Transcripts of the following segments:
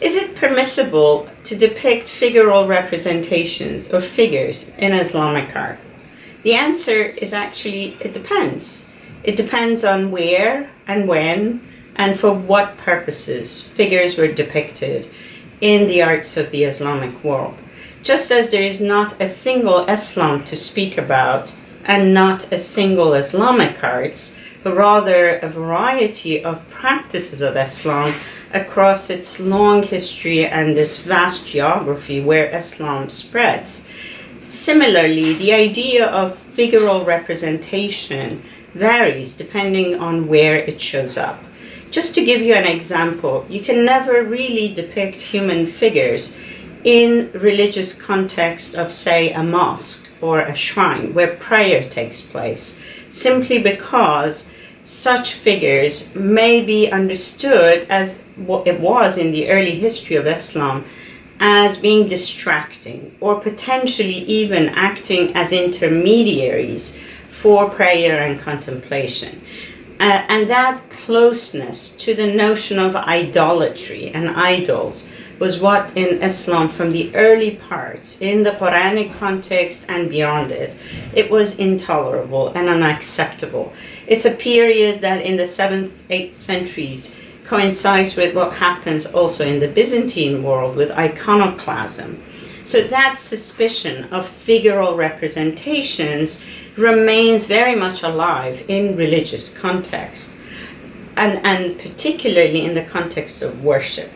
Is it permissible to depict figural representations or figures in Islamic art? The answer is actually, it depends. It depends on where and when and for what purposes figures were depicted in the arts of the Islamic world. Just as there is not a single Islam to speak about and not a single Islamic arts, but rather a variety of practices of Islam across its long history and this vast geography where Islam spreads. Similarly, the idea of figural representation varies depending on where it shows up. Just to give you an example, you can never really depict human figures in religious context of, say, a mosque or a shrine where prayer takes place, simply because such figures may be understood as what it was in the early history of Islam as being distracting or potentially even acting as intermediaries for prayer and contemplation. And that closeness to the notion of idolatry and idols was what in Islam from the early parts, in the Quranic context and beyond it, it was intolerable and unacceptable. It's a period that in the 7th, 8th centuries coincides with what happens also in the Byzantine world with iconoclasm. So that suspicion of figural representations remains very much alive in religious context, and particularly in the context of worship.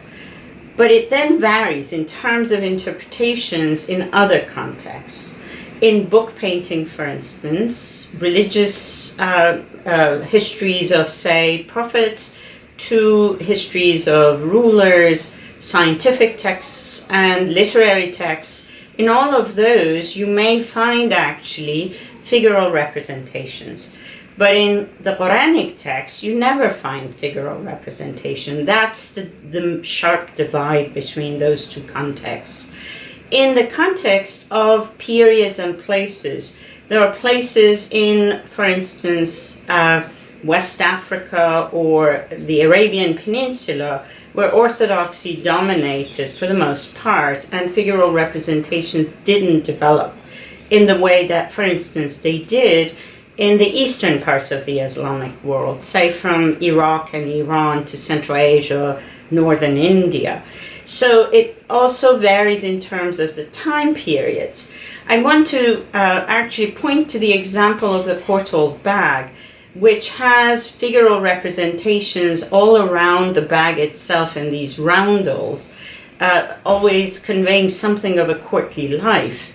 But it then varies in terms of interpretations in other contexts. In book painting, for instance, religious histories of, say, prophets to histories of rulers, scientific texts and literary texts, in all of those you may find actually figural representations. But in the Quranic text, you never find figural representation. That's the sharp divide between those two contexts. In the context of periods and places, there are places in, for instance, West Africa or the Arabian Peninsula where orthodoxy dominated for the most part and figural representations didn't develop in the way that, for instance, they did in the eastern parts of the Islamic world, say from Iraq and Iran to Central Asia, northern India. So it also varies in terms of the time periods. I want to actually point to the example of the Courtauld bag, which has figural representations all around the bag itself in these roundels, always conveying something of a courtly life.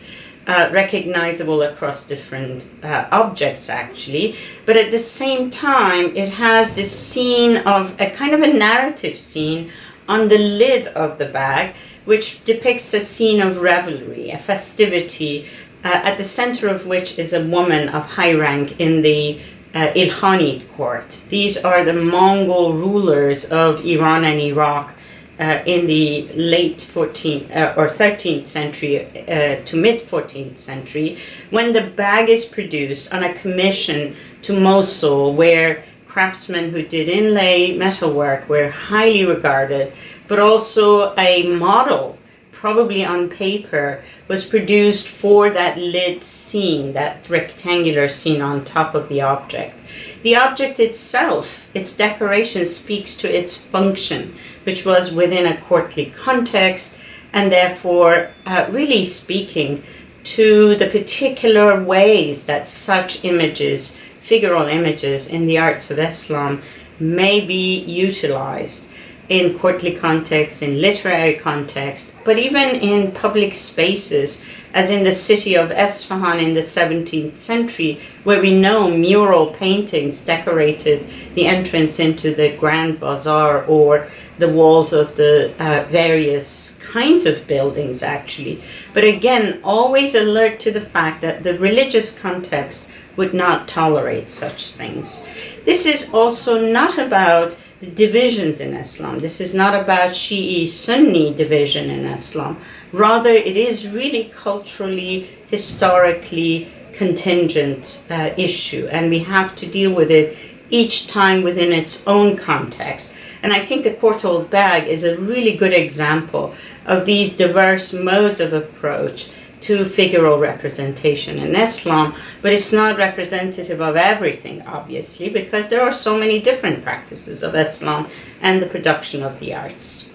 Recognizable across different objects actually, but at the same time it has this scene of a kind of a narrative scene on the lid of the bag, which depicts a scene of revelry, a festivity, at the center of which is a woman of high rank in the Ilkhanid court. These are the Mongol rulers of Iran and Iraq in the late 14th or 13th century to mid-14th century, when the bag is produced on a commission to Mosul, where craftsmen who did inlay metalwork were highly regarded, but also a model, probably on paper, was produced for that lid scene, that rectangular scene on top of the object. The object itself, its decoration, speaks to its function, which was within a courtly context, and therefore really speaking to the particular ways that such images, figural images in the arts of Islam may be utilized in courtly context, in literary context, but even in public spaces, as in the city of Isfahan in the 17th century, where we know mural paintings decorated the entrance into the Grand Bazaar or the walls of the various kinds of buildings, actually. But again, always alert to the fact that the religious context would not tolerate such things. This is also not about the divisions in Islam. This is not about Shi'i-Sunni division in Islam. Rather, it is really culturally, historically contingent issue, and we have to deal with it each time within its own context. And I think the Courtauld bag is a really good example of these diverse modes of approach to figural representation in Islam, but it's not representative of everything, obviously, because there are so many different practices of Islam and the production of the arts.